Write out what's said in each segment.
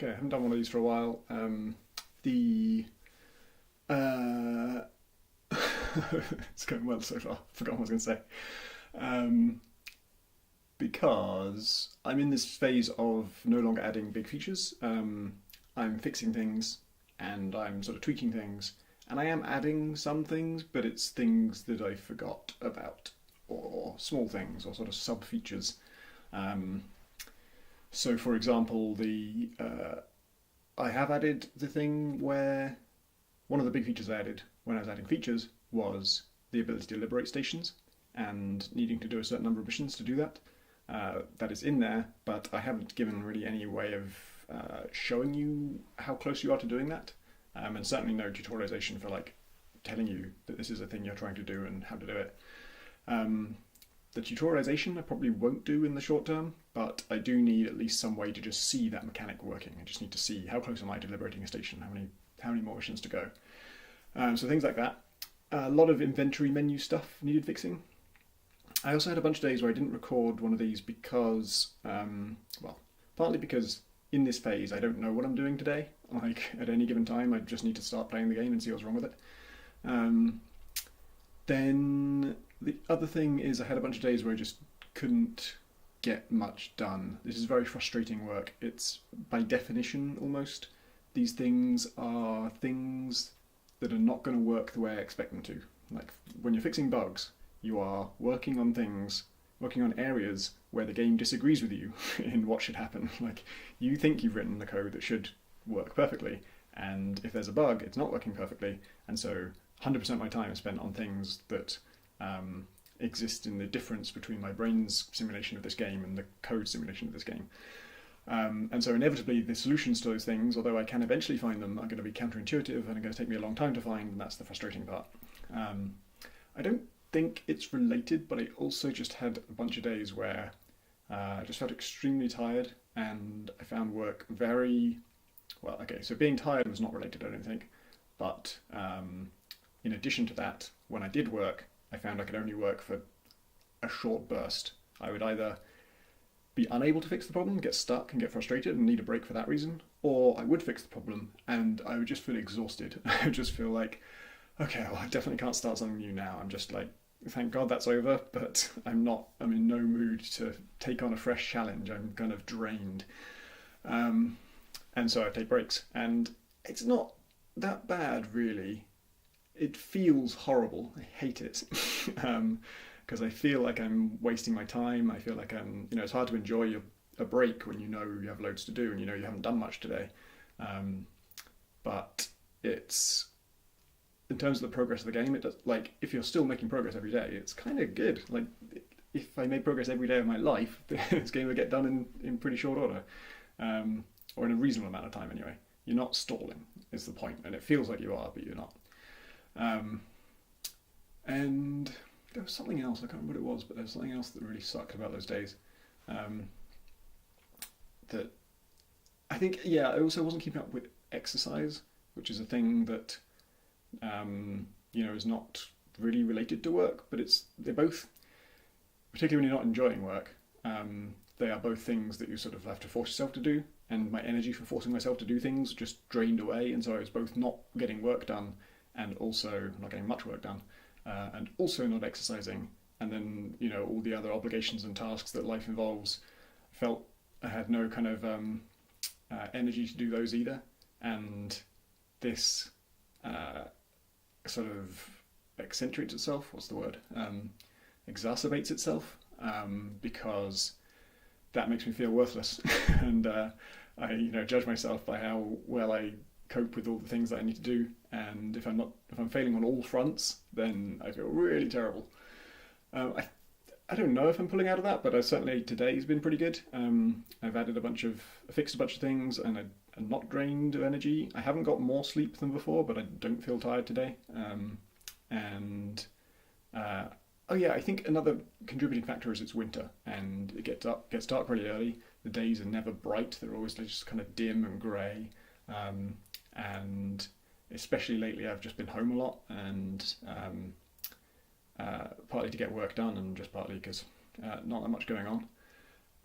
Okay, I haven't done one of these for a while. The uh, it's going well so far. Forgot what I was going to say. Um, because I'm in this phase of no longer adding big features. I'm fixing things and I'm sort of tweaking things, and I am adding some things, but it's things that I forgot about, or small things, or sort of sub features. Um, so, for example, the I have added the thing where one of the big features I added when I was adding features was the ability to liberate stations and needing to do a certain number of missions to do that. That is in there, but I haven't given really any way of showing you how close you are to doing that, and certainly no tutorialization for like telling you that this is a thing you're trying to do and how to do it. Um, the tutorialization I probably won't do in the short term, but I do need at least some way to just see that mechanic working. I just need to see how close am I to liberating a station, how many more missions to go. So things like that. A lot of inventory menu stuff needed fixing. I also had a bunch of days where I didn't record one of these because, well, partly because in this phase I don't know what I'm doing today. Like at any given time, I just need to start playing the game and see what's wrong with it. Um, then the other thing is I had a bunch of days where I just couldn't get much done. This is very frustrating work. It's by definition almost. These things are things that are not going to work the way I expect them to. Like when you're fixing bugs, you are working on areas where the game disagrees with you in what should happen. Like you think you've written the code that should work perfectly, and if there's a bug, it's not working perfectly, and so 100% of my time is spent on things that exist in the difference between my brain's simulation of this game and the code simulation of this game. And so inevitably the solutions to those things, although I can eventually find them, are going to be counterintuitive and are going to take me a long time to find, and that's the frustrating part. I don't think it's related, but I also just had a bunch of days where I just felt extremely tired, and I found work very well. Okay, so being tired was not related, I don't think, but in addition to that, when I did work, I found I could only work for a short burst. I would either be unable to fix the problem, get stuck and get frustrated and need a break for that reason, or I would fix the problem and I would just feel exhausted. I would just feel like, okay, well, I definitely can't start something new now. I'm just like, thank God that's over, but I'm in no mood to take on a fresh challenge. I'm kind of drained. And so I take breaks. And it's not that bad, really. It feels horrible. I hate it. Because I feel like I'm wasting my time. I feel like it's hard to enjoy a break when you know you have loads to do and you know you haven't done much today. But it's, in terms of the progress of the game, it does, like, if you're still making progress every day, it's kind of good. Like, if I made progress every day of my life, this game would get done in pretty short order, or in a reasonable amount of time anyway. You're not stalling, is the point, and it feels like you are, but you're not. And there was something else, I can't remember what it was, but there was something else that really sucked about those days. That I think, yeah, I also wasn't keeping up with exercise, which is a thing that is not really related to work, but they're both, particularly when you're not enjoying work, they are both things that you sort of have to force yourself to do, and my energy for forcing myself to do things just drained away, and so I was both not getting work done and also not getting much work done, and also not exercising, and then, all the other obligations and tasks that life involves, felt I had no kind of energy to do those either, and this sort of accentuates itself, what's the word, exacerbates itself, because that makes me feel worthless, and I judge myself by how well I cope with all the things that I need to do, and if I'm failing on all fronts, then I feel really terrible. I don't know if I'm pulling out of that, but certainly today's been pretty good. I've fixed a bunch of things, and I'm not drained of energy. I haven't got more sleep than before, but I don't feel tired today. And oh yeah, I think another contributing factor is it's winter, and it gets dark really early. The days are never bright; they're always just kind of dim and grey. And especially lately, I've just been home a lot, and partly to get work done, and just partly because not that much going on.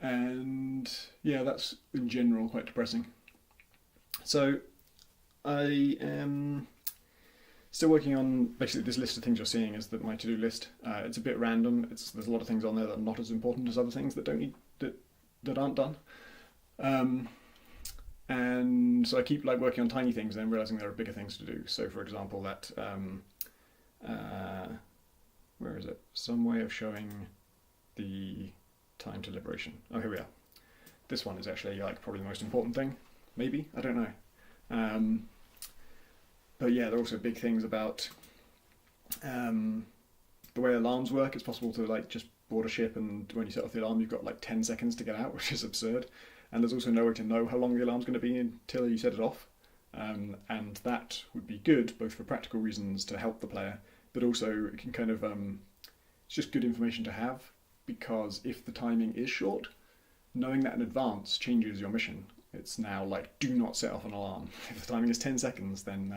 And yeah, that's in general quite depressing. So I am still working on basically this list of things you're seeing is my to-do list. It's a bit random. There's a lot of things on there that are not as important as other things that don't need that aren't done. Um, and so I keep like working on tiny things and then realizing there are bigger things to do. So for example, that uh, where is it? Some way of showing the time to liberation. Oh, here we are. This one is actually like probably the most important thing. Maybe, I don't know. Um, but yeah, there are also big things about the way alarms work. It's possible to like just board a ship, and when you set off the alarm, you've got like 10 seconds to get out, which is absurd. And there's also no way to know how long the alarm's going to be until you set it off. And that would be good, both for practical reasons to help the player, but also it can kind of it's just good information to have, because if the timing is short, knowing that in advance changes your mission. It's now like, do not set off an alarm. If the timing is 10 seconds, then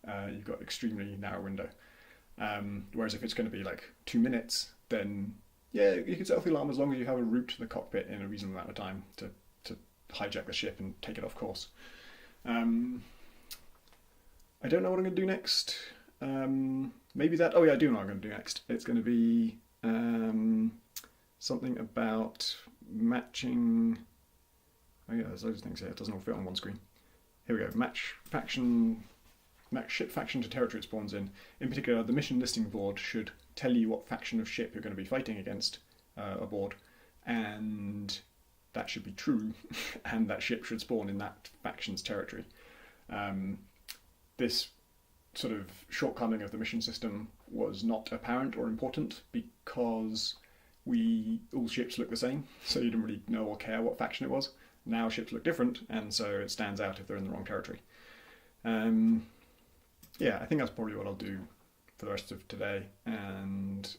you've got an extremely narrow window. Whereas if it's going to be like 2 minutes, then yeah, you can set off the alarm as long as you have a route to the cockpit in a reasonable amount of time to hijack the ship and take it off course. I don't know what I'm going to do next. Maybe that. Oh yeah, I do know what I'm going to do next. It's going to be something about matching. Oh yeah, there's loads of things here. It doesn't all fit on one screen. Here we go. Match ship faction to territory it spawns in. In particular, the mission listing board should tell you what faction of ship you're going to be fighting against aboard, and that should be true, and that ship should spawn in that faction's territory. This sort of shortcoming of the mission system was not apparent or important because all ships look the same, so you didn't really know or care what faction it was. Now ships look different, and so it stands out if they're in the wrong territory. Yeah, I think that's probably what I'll do for the rest of today, and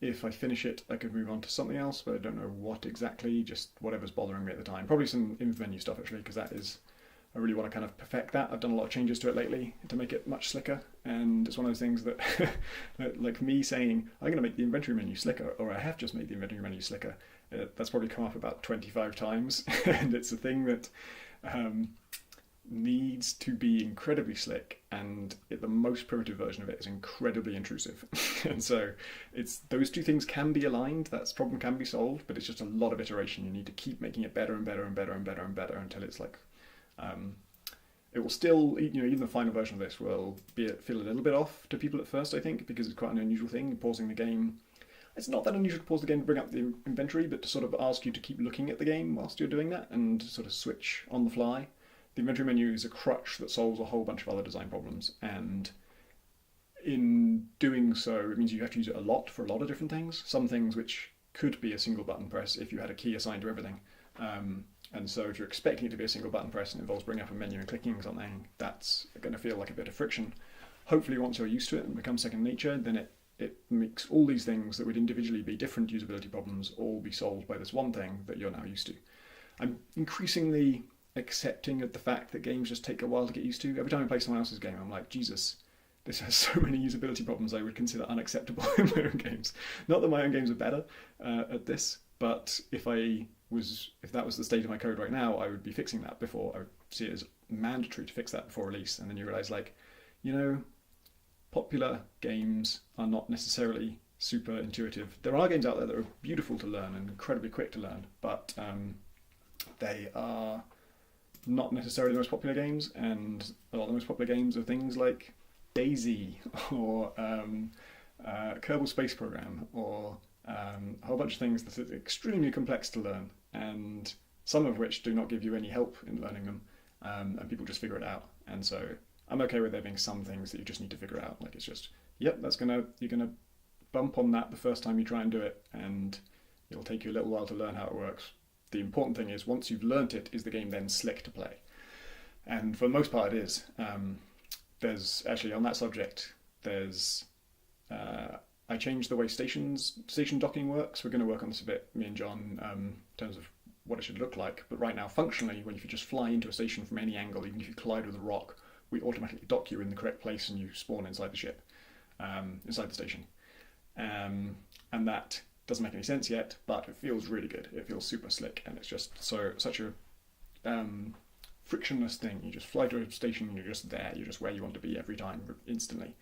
if I finish it, I could move on to something else, but I don't know what exactly, just whatever's bothering me at the time. Probably some in-menu stuff, actually, because I really want to kind of perfect that. I've done a lot of changes to it lately to make it much slicker, and it's one of those things that, like me saying, I'm going to make the inventory menu slicker, or I have just made the inventory menu slicker, that's probably come up about 25 times, and it's a thing that needs to be incredibly slick, and the most primitive version of it is incredibly intrusive. And so those two things can be aligned, that problem can be solved, but it's just a lot of iteration. You need to keep making it better and better and better and better and better until it's like it will still, even the final version of this will feel a little bit off to people at first, I think, because it's quite an unusual thing, pausing the game. It's not that unusual to pause the game to bring up the inventory, but to sort of ask you to keep looking at the game whilst you're doing that and sort of switch on the fly. The inventory menu is a crutch that solves a whole bunch of other design problems, and in doing so, it means you have to use it a lot for a lot of different things. Some things which could be a single button press if you had a key assigned to everything. And so if you're expecting it to be a single button press and it involves bringing up a menu and clicking something, that's going to feel like a bit of friction. Hopefully once you're used to it and becomes second nature, then it makes all these things that would individually be different usability problems all be solved by this one thing that you're now used to. I'm increasingly accepting of the fact that games just take a while to get used to. Every time I play someone else's game, I'm like, Jesus, this has so many usability problems I would consider unacceptable in my own games. Not that my own games are better at this, but if that was the state of my code right now, I would be fixing that before. I would see it as mandatory to fix that before release. And then you realize, like, popular games are not necessarily super intuitive. There are games out there that are beautiful to learn and incredibly quick to learn, but they are not necessarily the most popular games, and a lot of the most popular games are things like DayZ or Kerbal Space Program or a whole bunch of things that are extremely complex to learn, and some of which do not give you any help in learning them, and people just figure it out. And so I'm okay with there being some things that you just need to figure out. Like, it's just, yep, you're gonna bump on that the first time you try and do it, and it'll take you a little while to learn how it works. The important thing is, once you've learnt it, is the game then slick to play? And for the most part, it is. There's actually, on that subject, I changed the way station docking works. We're going to work on this a bit, me and John, in terms of what it should look like. But right now, functionally, if you just fly into a station from any angle, even if you collide with a rock, we automatically dock you in the correct place and you spawn inside the ship, inside the station. And that doesn't make any sense yet, but it feels really good. It feels super slick, and it's just such a frictionless thing. You just fly to a station and you're just there. You're just where you want to be every time instantly.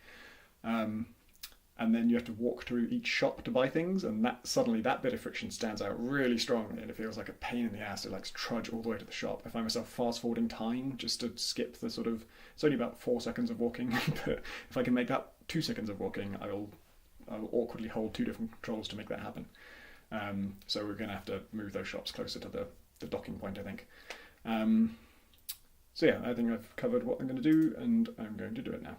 Um, and then you have to walk through each shop to buy things, and that bit of friction stands out really strongly, and it feels like a pain in the ass to like trudge all the way to the shop. I find myself fast forwarding time just to skip the sort of, it's only about 4 seconds of walking, but if I can make that 2 seconds of walking, I will awkwardly hold two different controls to make that happen. So we're going to have to move those shops closer to the docking point, I think. So yeah, I think I've covered what I'm going to do, and I'm going to do it now.